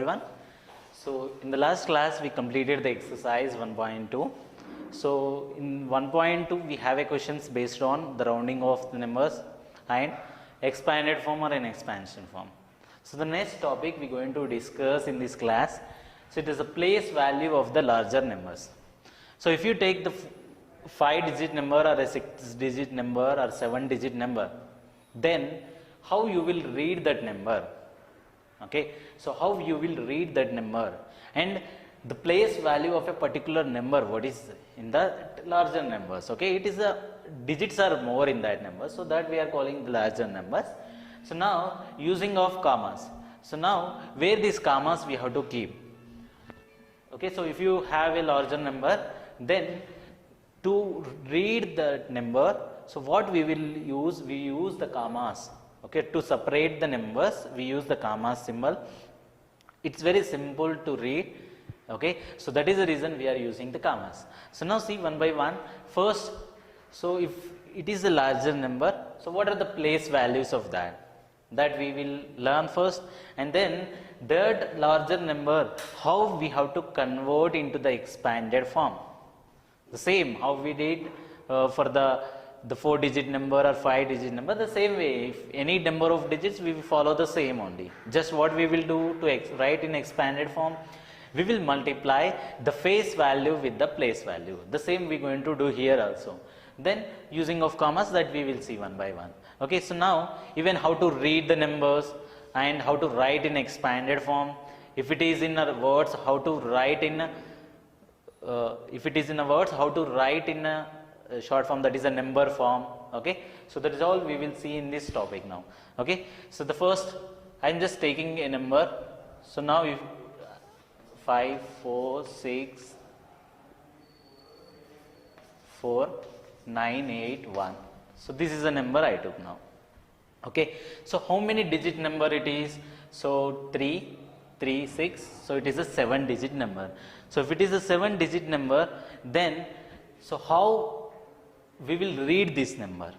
everyone. So in the last class we completed the exercise 1.2. So in 1.2 we have a questions based on the rounding of the numbers and expanded form or an expansion form. So the next topic we are going to discuss in this class, so it is the place value of the larger numbers. So if you take the 5 digit number or a 6 digit number or 7 digit number, then how you will read that number? Okay, so how you will read that number and the place value of a particular number, what is in the larger numbers. Okay, it is a digits are more in that number, so that we are calling the larger numbers. So now using of commas, so now where these commas we have to keep. Okay, so if you have a larger number, then to read that number, so what we will use, we use the commas. Okay, to separate the numbers we use the comma symbol. It's very simple to read. Okay, so that is the reason we are using the commas. So now see one by one. First, so if it is a larger number, so what are the place values of that we will learn first, and then that larger number how we have to convert into the expanded form. The same how we did for the 4 digit number or 5 digit number, the same way if any number of digits we will follow the same only. Just what we will do to write in expanded form, we will multiply the face value with the place value. The same we are going to do here also. Then using of commas, that we will see one by one. Okay, so now even how to read the numbers and how to write in expanded form. If it is in words, how to write in if it is in words, how to write in a short form, that is a number form. Okay, so that is all we will see in this topic now. Okay, so the first, I am just taking a number. So now if 5 4 6 4 9 8 1, so this is the number I took now. Okay, so how many digit number it is? So 3 3 6, so it is a 7 digit number. So if it is a 7 digit number, then so how we will read this number?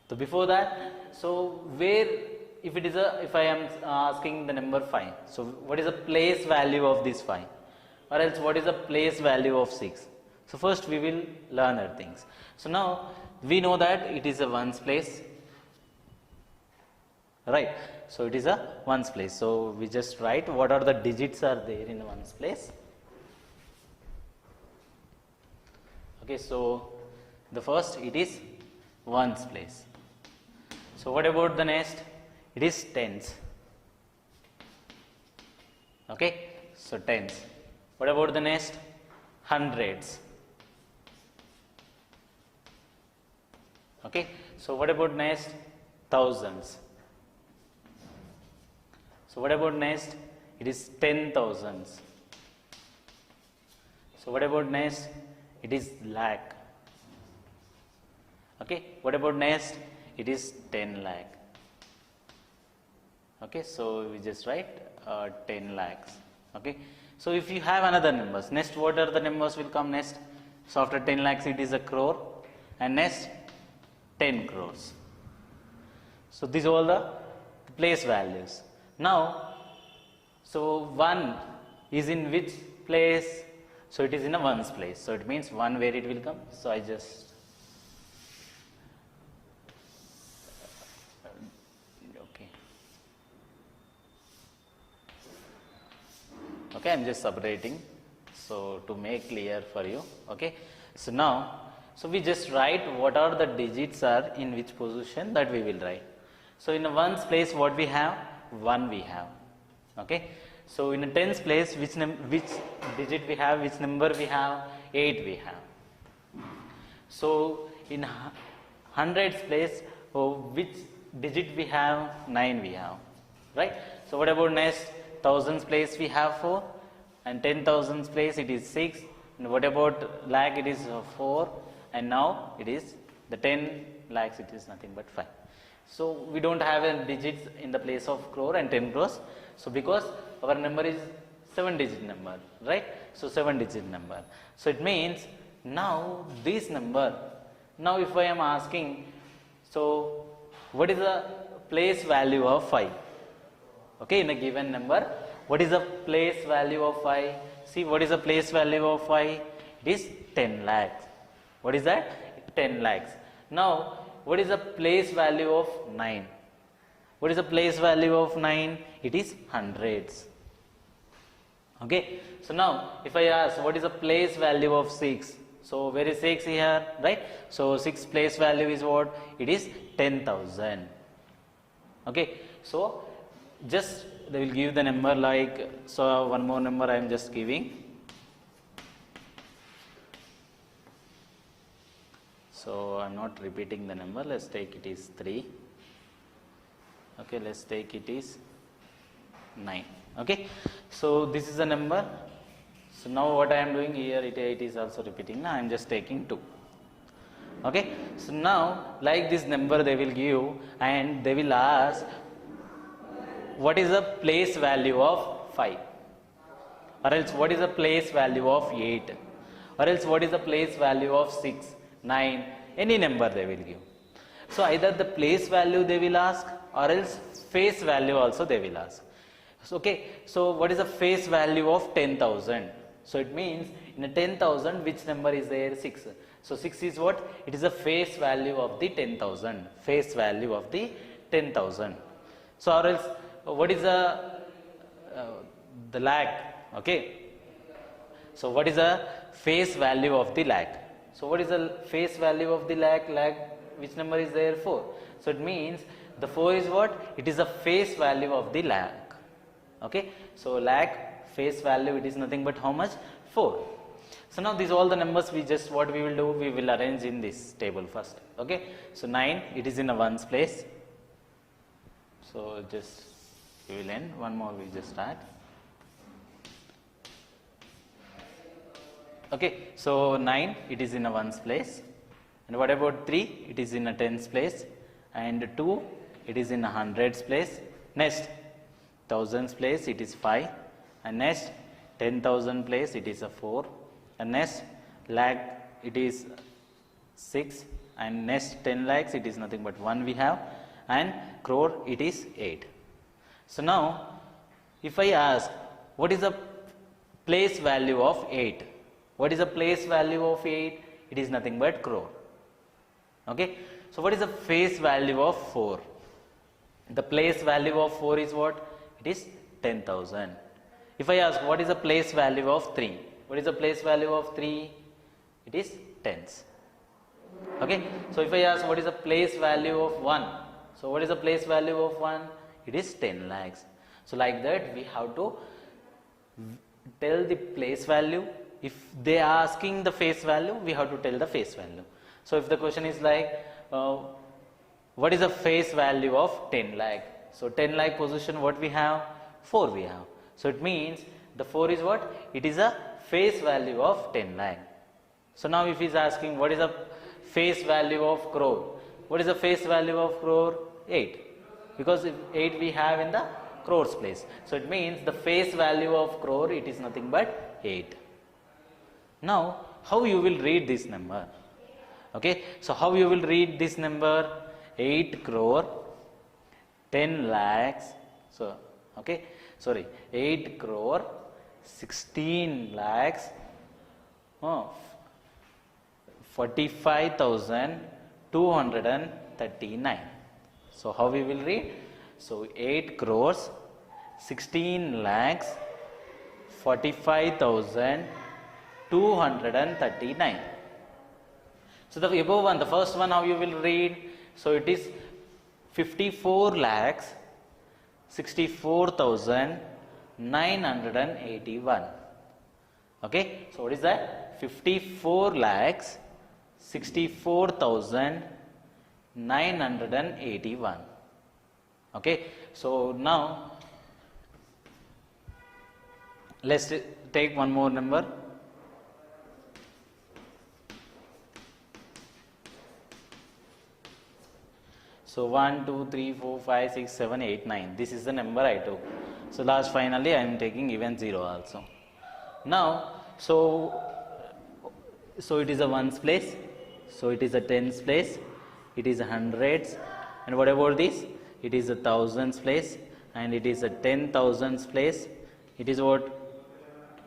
So before that, so where, if it is a, if I am asking the number 5, so what is the place value of this 5, or else what is the place value of 6? So first we will learn our things. So now we know that it is a ones place, right? So it is a ones place, so we just write what are the digits are there in ones place. Okay, so the first, it is ones place. So what about the next? It is tens. Okay, so tens. What about the next? Hundreds. Okay, so what about next? Thousands. So what about next? It is 10,000s. So what about next? It is lakh. Okay, what about next? It is 10 lakh. Okay, so we just write 10 lakhs. Okay, so if you have another numbers, next what are the numbers will come next? So after 10 lakhs it is a crore, and next 10 crores. So these are all the place values. Now, so 1 is in which place? So it is in a ones place, so it means 1 where it will come. So I just okay, I am just separating, so to make clear for you. Okay, so now, so we just write what are the digits are in which position, that we will write. So in a ones place what we have? 1 we have. Okay, so in a tens place which digit we have, which number we have? 8 we have. So in hundreds place, which digit we have? 9 we have, right? So what about next? Thousands place we have 4, and 10,000s place it is 6, and what about lakh? It is 4, and now it is the 10 lakhs, it is nothing but 5. So we don't have a digits in the place of crore and 10 crores, so because our number is 7 digit number, right? So 7 digit number, so it means now this number, now if I am asking, so what is the place value of 5? Okay, in a given number, what is the place value of 5? See, what is the place value of 5? It is 10 lakhs. What is that? 10 lakhs. Now, what is the place value of 9? What is the place value of 9? It is hundreds. Okay. So now, if I ask what is the place value of 6? So where is 6 here, right? So 6 place value is what? It is 10,000. Okay. So just they will give the number like, so one more number I am just giving. So I am not repeating the number. Let's take it is 3. Okay, let's take it is 9. Okay, so this is the number. So now what I am doing here, it is also repeating. Now I am just taking 2. Okay, so now like this number they will give, and they will ask what is the place value of 5, or else what is the place value of 8, or else what is the place value of 6, 9, any number they will give. So either the place value they will ask, or else face value also they will ask. So, okay, so what is the face value of 10,000? So it means in a 10,000 which number is there? 6. So 6 is what? It is the face value of the 10,000. Face value of the 10,000. So or else what is the lakh? Okay. So what is the face value of the lakh? So what is the face value of the lakh? Lakh, which number is there? 4. So it means the 4 is what? It is the face value of the lakh. Okay. So lakh face value, it is nothing but how much? 4. So now these all the numbers we just, what we will do, we will arrange in this table first. Okay. So 9, it is in a ones place. So just we will end. One more we just start. Okay. So 9, it is in a ones place. And what about 3? It is in a tens place. And 2, it is in a hundreds place. Next, thousands place, it is 5. And next, 10,000 place, it is a 4. And next, lakh, it is 6. And next, 10 lakhs, it is nothing but 1 we have. And crore, it is 8. So now, if I ask, what is the place value of 8? What is the place value of 8? It is nothing but crore. Okay. So what is the face value of 4? The place value of 4 is what? It is 10,000. If I ask what is the place value of 3? What is the place value of 3? It is tens. Okay. So if I ask what is the place value of 1? So what is the place value of 1? It is 10 lakhs. So like that we have to tell the place value. If they are asking the face value, we have to tell the face value. So if the question is like, what is the face value of 10 lakh? So 10 lakh position, what we have? 4 we have. So it means the 4 is what? It is a face value of 10 lakh. So now if he is asking what is the face value of crore? What is the face value of crore? 8. Because if 8 we have in the crores place. So it means the face value of crore, it is nothing but 8. Now how you will read this number? Okay. So how you will read this number? 8 crore, 10 lakhs. So okay. Sorry, 8 crore, 16 lakhs, 45,239. So how we will read? So 8 crores, 16 lakhs, 45,239. So the above one, the first one, how you will read? So it is 54 lakhs, 64,981. Okay. So what is that? 54 lakhs, 64,981. Okay. So now let's take one more number. So 1, 2, 3, 4, 5, 6, 7, 8, 9. This is the number I took. So last finally I am taking even 0 also. Now, so it is a ones place. So it is a tens place. It is a hundreds. And what about this? It is a thousands place. And it is a 10,000s place. It is what?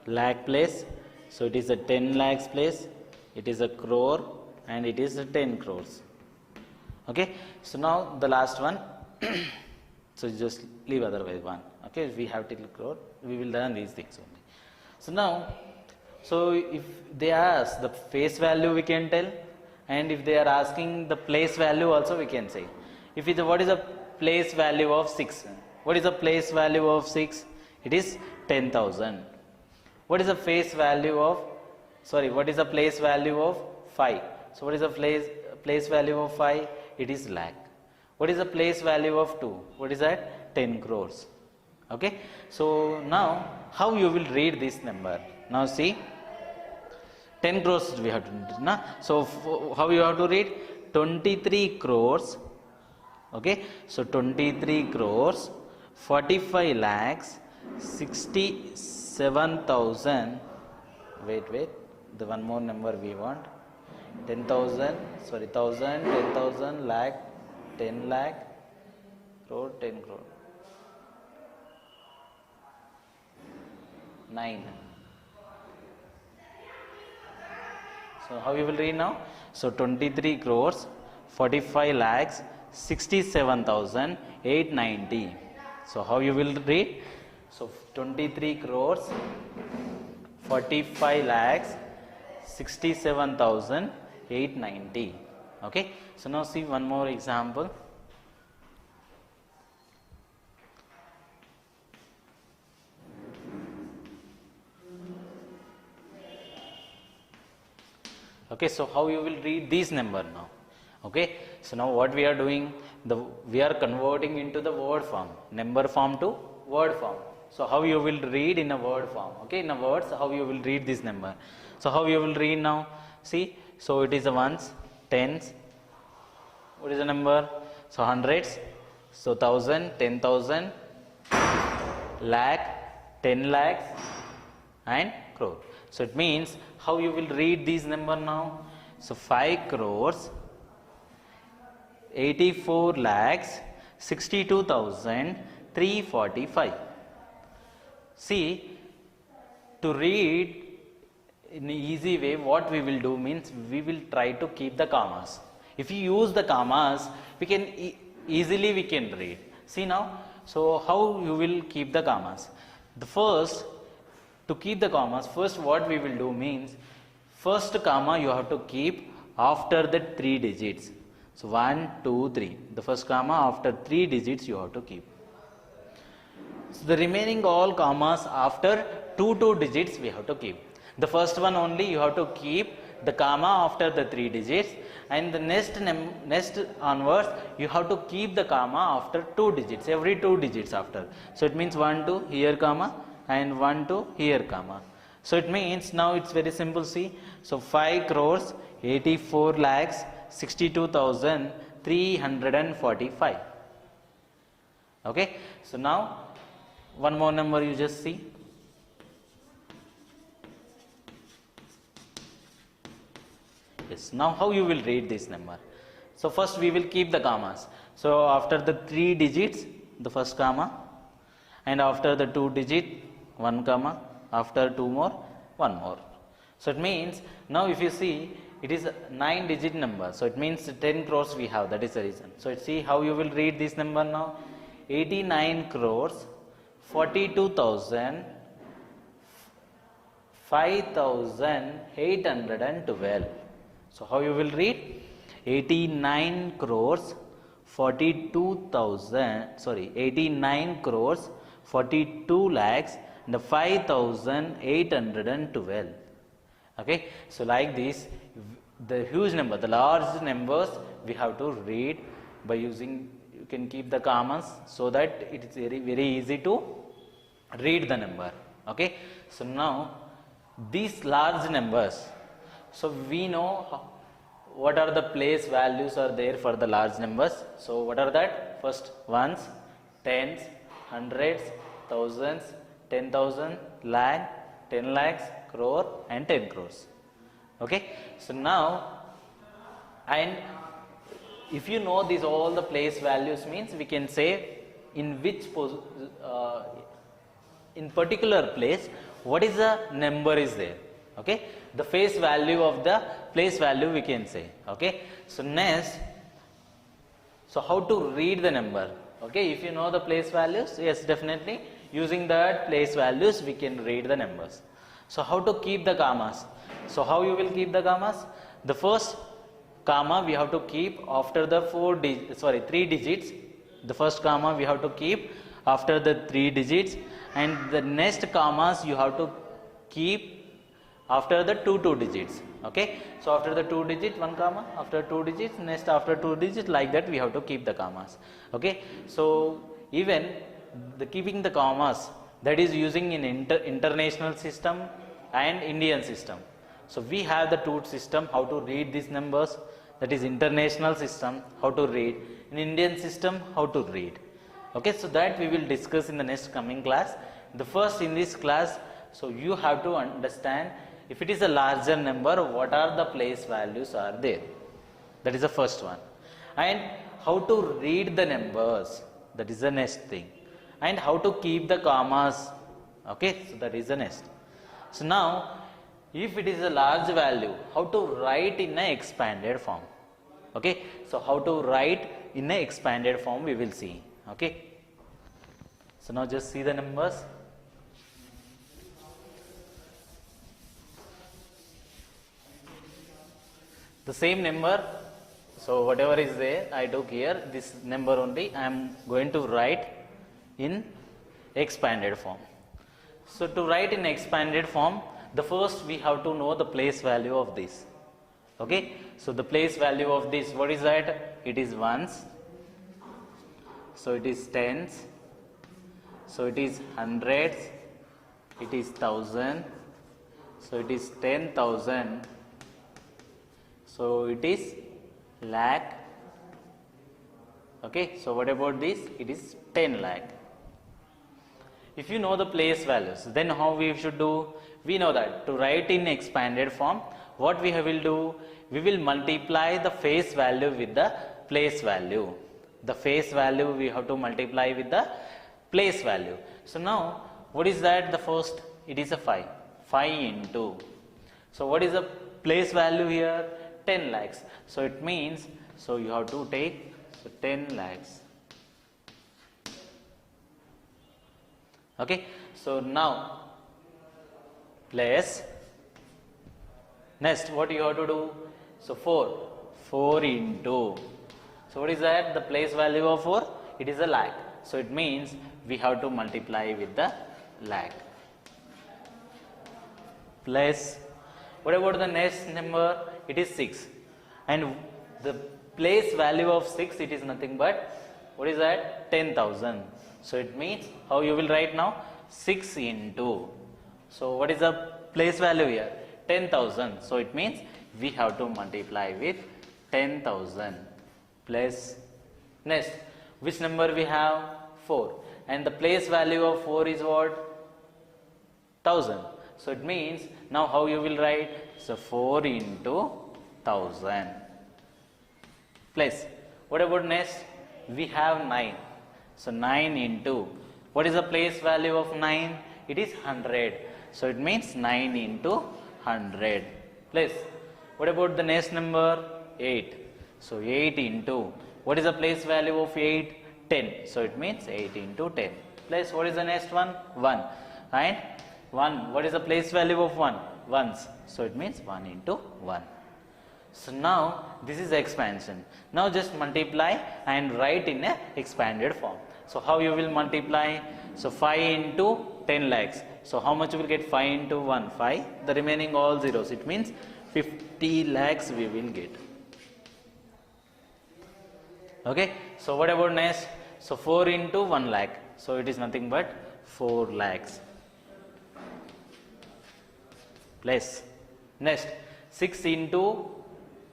Lakh place. So it is a 10 lakhs place, it is a crore, and it is a 10 crores. Okay, so now the last one. So just leave otherwise one. Okay, we have till crore, we will learn these things only. So now, so if they ask the face value, we can tell, and if they are asking the place value also, we can say. If it, what is the place value of 6? What is the place value of 6? It is 10,000. What is the face value of, sorry, what is the place value of 5? So what is the place value of 5? It is lakh. What is the place value of 2? What is that? 10 crores. Okay. So now how you will read this number? Now see, 10 crores we have to read. Na? So how you have to read? 23 crores. Okay. So 23 crores, 45 lakhs, 67,000. Wait. The one more number we want. 10,000. Sorry, 1,000, 10,000, lakh, 10 lakh, crore, 10 crore. 9. So how you will read now? So 23 crores, 45 lakhs, 67,890. So how you will read? So 23 crores, 45 lakhs, 67,890. Okay. So now see one more example. Okay, so how you will read these number now? Okay, so now what we are doing, we are converting into the word form, number form to word form. So how you will read in a word form? Okay, in a words, how you will read this number? So how you will read now? See, so it is a ones, tens. What is the number? So hundreds. So 1,000, 10,000, lakh, 10 lakhs, and crore. So it means how you will read these number now? So 5 crores, 84 lakhs, 62,345. See, to read in an easy way, what we will do means we will try to keep the commas. If you use the commas, we can easily we can read. See now, so how you will keep the commas? The first, to keep the commas, first what we will do means, first comma you have to keep after the 3 digits. So 1, 2, 3. The first comma after 3 digits you have to keep. So the remaining all commas after 2 digits we have to keep. The first one only you have to keep the comma after the 3 digits, and the next onwards you have to keep the comma after 2 digits, every 2 digits after. So it means 1, 2 here comma, and 1, 2 here comma. So it means now it's very simple. See, so 5 crores, 84 lakhs, 62,345. Okay, so now one more number you just see. Yes, now how you will read this number? So first we will keep the commas. So after the 3 digits, the first comma, and after the 2 digit, 1 comma, after 2 more, 1 more. So it means now if you see, it is a 9 digit number. So it means 10 crores we have, that is the reason. So see how you will read this number now? 89 crores, 42,000, 5,812. So how you will read? 89 crores, 89 crores, 42 lakhs, and 5,812. Okay, so like this, the huge number, the large numbers we have to read by using, you can keep the commas so that it is very easy to read the number. Okay, so now these large numbers, so we know what are the place values are there for the large numbers. So what are that? First ones, tens, hundreds, thousands, 10,000, lakh, 10 lakhs, crore, and 10 crores. Okay, so now, and if you know these all the place values means we can say in which in particular place, what is the number is there. Okay, the face value of the place value we can say. Okay, so next, so how to read the number? Okay, if you know the place values, yes, definitely using that place values we can read the numbers. So how to keep the commas? So how you will keep the commas? The first comma we have to keep after the 3 digits. The first comma we have to keep after the 3 digits, and the next commas you have to keep after the two digits. Okay, so after the 2 digit, 1 comma, after 2 digits, next after 2 digits, like that we have to keep the commas. Okay, so even the keeping the commas, that is using in international system and Indian system. So we have the two system how to read these numbers, that is international system how to read, in Indian system how to read. Okay, so that we will discuss in the next coming class. The first in this class, so you have to understand if it is a larger number, what are the place values are there. That is the first one. And how to read the numbers, that is the next thing. And how to keep the commas. Okay, so that is the next. So now, if it is a large value, how to write in an expanded form. Okay, so how to write in an expanded form we will see. Okay, so now just see the numbers. The same number, so whatever is there I took here, this number only I am going to write in expanded form. So to write in expanded form, the first we have to know the place value of this. Okay, so the place value of this, what is that? It is ones, so it is tens, so it is hundreds, it is thousand, so it is 10,000, so it is lakh. Okay, so what about this? It is 10 lakh. If you know the place values, then how we should do? We know that to write in expanded form, what we will do? We will multiply the face value with the place value. The face value we have to multiply with the place value. So now, what is that? The first, it is a 5. 5 into. So what is the place value here? 10 lakhs. So it means, so you have to take 10 lakhs. Okay, so now place. Next, what you have to do? So 4 into. So what is that? The place value of 4? It is a lakh. So it means we have to multiply with the lakh. Plus, what about the next number? It is 6. And the place value of 6, it is nothing but, what is that? 10,000. So it means, how you will write now? 6 into. So what is the place value here? 10,000. So it means we have to multiply with 10,000 plus. Next, which number we have? 4. And the place value of 4 is what? 1000. So it means, now how you will write? So 4 into 1000 plus. What about next? We have 9. So 9 into. What is the place value of 9? It is 100. So it means 9 into 100 plus. What about the next number? 8. So 8 into. What is the place value of 8? 10. So it means 8 into 10 plus. What is the next one? 1. And 1. What is the place value of 1? Ones. So it means 1 into 1. So now this is expansion. Now just multiply and write in a expanded form. So how you will multiply? So 5 into 10 lakhs. So how much you will get? 5 into 1? 5. The remaining all zeros. It means 50 lakhs we will get. Okay. So what about next? So 4 into 1 lakh. So it is nothing but 4 lakhs. Plus. Next, 6 into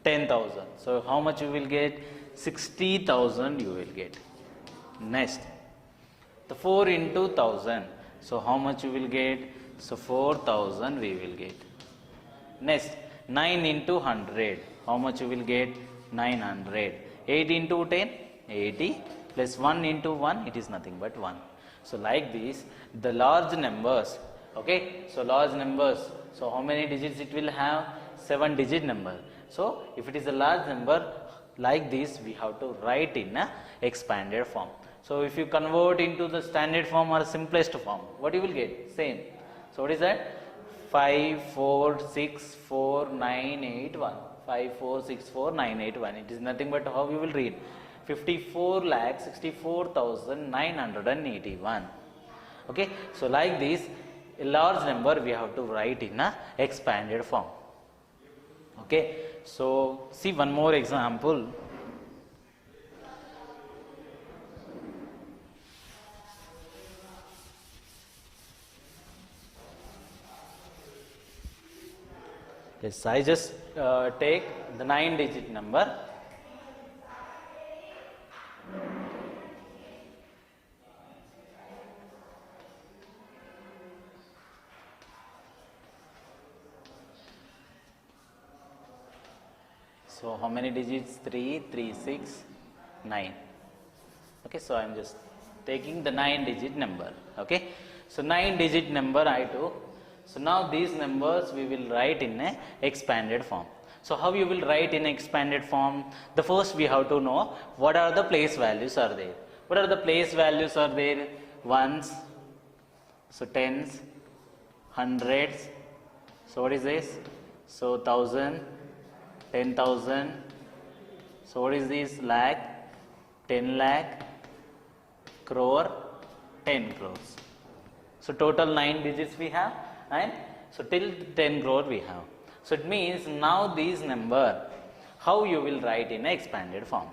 10,000. So how much you will get? 60,000 you will get. Next, the 4 into 1,000. So how much you will get? So 4,000 we will get. Next, 9 into 100. How much you will get? 900. 8 into 10, 80 plus 1 into 1, it is nothing but 1. So like this, the large numbers, okay, so large numbers, so how many digits it will have? 7 digit number. So if it is a large number, like this we have to write in a expanded form. So if you convert into the standard form or simplest form, what you will get? Same. So what is that? 5 4 6 4 9 8 1. 5 4 6 4 9 8 1. It is nothing but how you will read? 54,64,981. Okay, so like this, a large number we have to write in a expanded form. Okay, so see one more example. Yes, I just take the 9-digit number. So how many digits? 3, 3, 6, 9. Okay, so I am just taking the 9-digit number. Okay, so 9-digit number I took. So now these numbers we will write in a expanded form. So how you will write in expanded form? The first we have to know what are the place values are there. What are the place values are there? Ones, so tens, hundreds. So what is this? So 1,000, 10,000. So what is this? Lakh, 10 lakh, crore, 10 crores. So total 9 digits we have, and so till 10 crore we have. So it means now these number, how you will write in expanded form.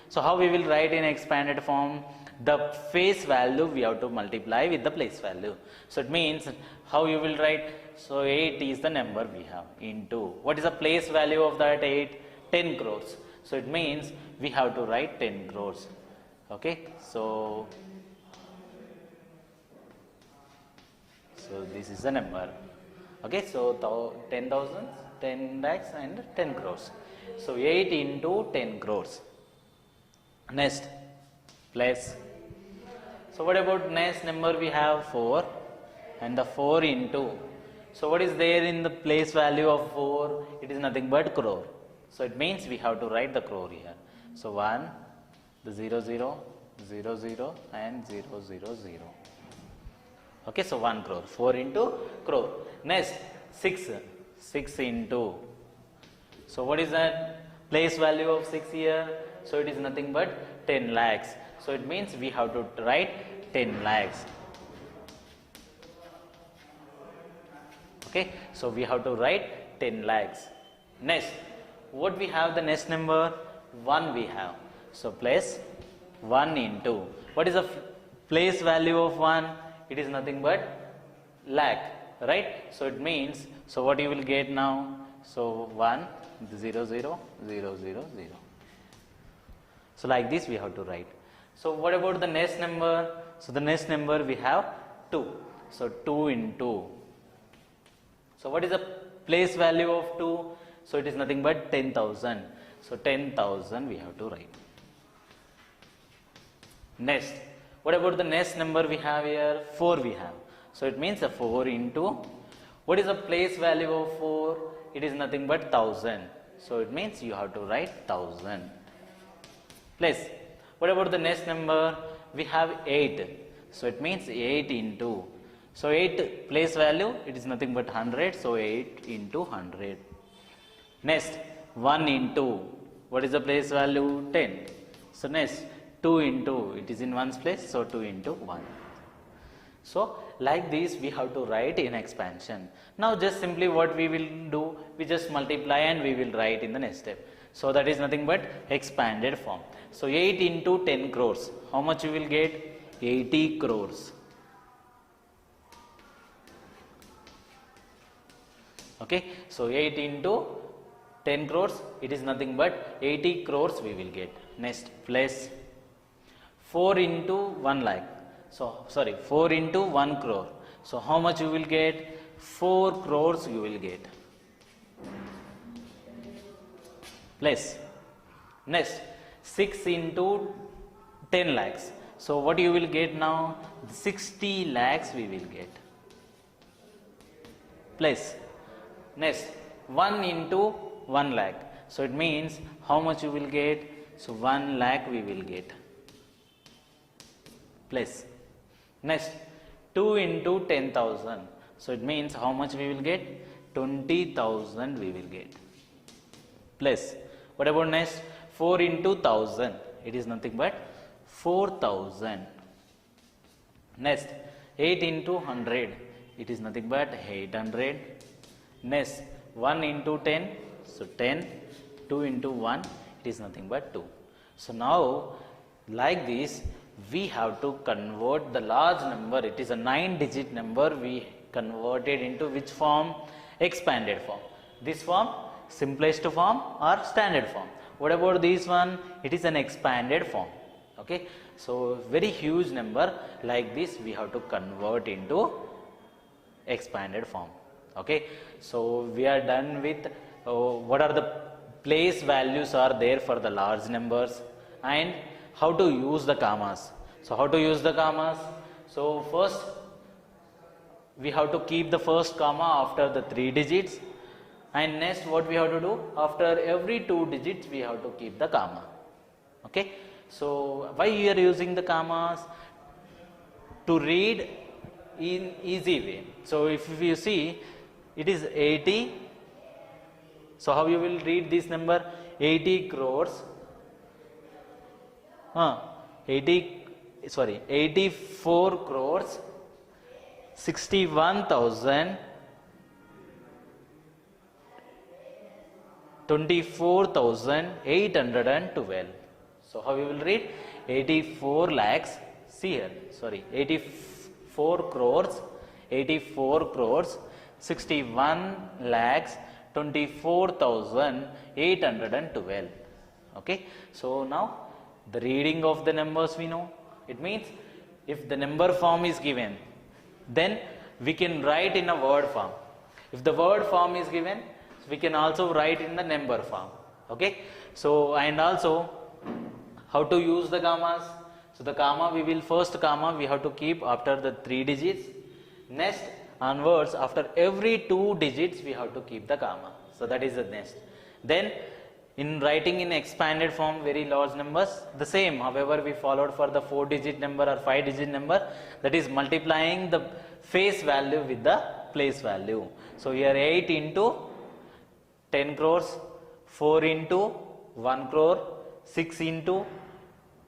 So how we will write in expanded form? The face value we have to multiply with the place value. So it means how you will write? So 8 is the number we have into, what is the place value of that 8? 10 crores. So it means we have to write 10 crores. Okay, so this is the number. Okay, so 10,000, 10 lakhs and 10 crores. So 8 into 10 crores. Next, place. So what about next number we have? 4, and the 4 into. So what is there in the place value of 4? It is nothing but crore. So it means we have to write the crore here. So 1, the 0, 0, 0, 0 and 0, 0, 0. Okay, so 1 crore. 4 into crore. Next, 6. 6 into. So what is that place value of 6 here? So it is nothing but 10 lakhs. So it means we have to write 10 lakhs. Okay, so we have to write 10 lakhs. Next, what we have the next number? 1 we have. So place 1 into. What is the place value of 1? It is nothing but lakh, right? So it means, so what you will get now? So 1, 0, 0, 0, 0, 0. So like this we have to write. So what about the next number? So the next number we have 2. So 2 into. So what is the place value of 2? So it is nothing but 10,000. So 10,000 we have to write. Next, what about the next number we have here? 4 we have. So it means a 4 into. What is the place value of 4? It is nothing but 1,000. So it means you have to write 1,000. Place. What about the next number? We have 8. So it means 8 into. So 8 place value, it is nothing but 100. So 8 into 100. Next, 1 into. What is the place value? 10. So next, 2 into. It is in one's place. So 2 into 1. So like this we have to write in expansion. Now just simply what we will do, we just multiply and we will write in the next step. So that is nothing but expanded form. So 8 into 10 crores. How much you will get? 80 crores. Okay. So 8 into 10 crores. It is nothing but 80 crores we will get. Next, place 4 into 1 lakh. So sorry, 4 into 1 crore. So how much you will get? 4 crores you will get. Place. Next, 6 into 10 lakhs. So what you will get now? 60 lakhs we will get. Plus, next 1 into 1 lakh. So it means how much you will get? So 1 lakh we will get. Plus, next 2 into 10,000. So it means how much we will get? 20,000 we will get. Plus, what about next? 4 into 1,000. It is nothing but 4,000. Next, 8 into 100. It is nothing but 800. Next, 1 into 10. So 10. 2 into 1. It is nothing but 2. So now, like this, we have to convert the large number. It is a 9-digit number. We converted into which form? Expanded form. This form, simplest form or standard form. What about this one? It is an expanded form. Okay. So very huge number like this we have to convert into expanded form. Okay. So we are done with what are the place values are there for the large numbers and how to use the commas. So how to use the commas? So first we have to keep the first comma after the 3 digits, and next what we have to do? After every 2 digits we have to keep the comma. Okay. So why you are using the commas? To read in easy way. So if you see it is 80. So how you will read this number? 80 crores. 84 crores 61,024,812. So how you will read? 84 lakhs. See here. Sorry. 84 crores. 61 lakhs 24,812. Okay. So now the reading of the numbers we know. It means if the number form is given, then we can write in a word form. If the word form is given, we can also write in the number form. Okay. So and also how to use the commas? So the comma first comma we have to keep after the 3 digits. Next onwards after every 2 digits we have to keep the comma. So that is the next. Then in writing in expanded form very large numbers, the same. However, we followed for the 4-digit number or 5-digit number, that is multiplying the face value with the place value. So here 8 into 10 crores, 4 into 1 crore, 6 into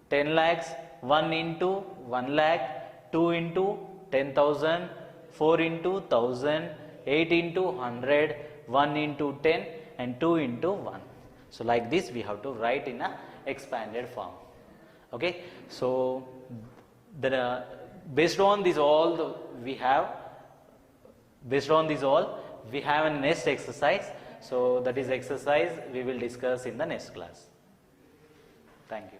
10 lakhs, 1 into 1 lakh, 2 into 10,000, 4 into 1,000, 8 into 100, 1 into 10 and 2 into 1. So like this we have to write in a expanded form. Okay. So based on this all we have a next exercise. So that is exercise we will discuss in the next class. Thank you.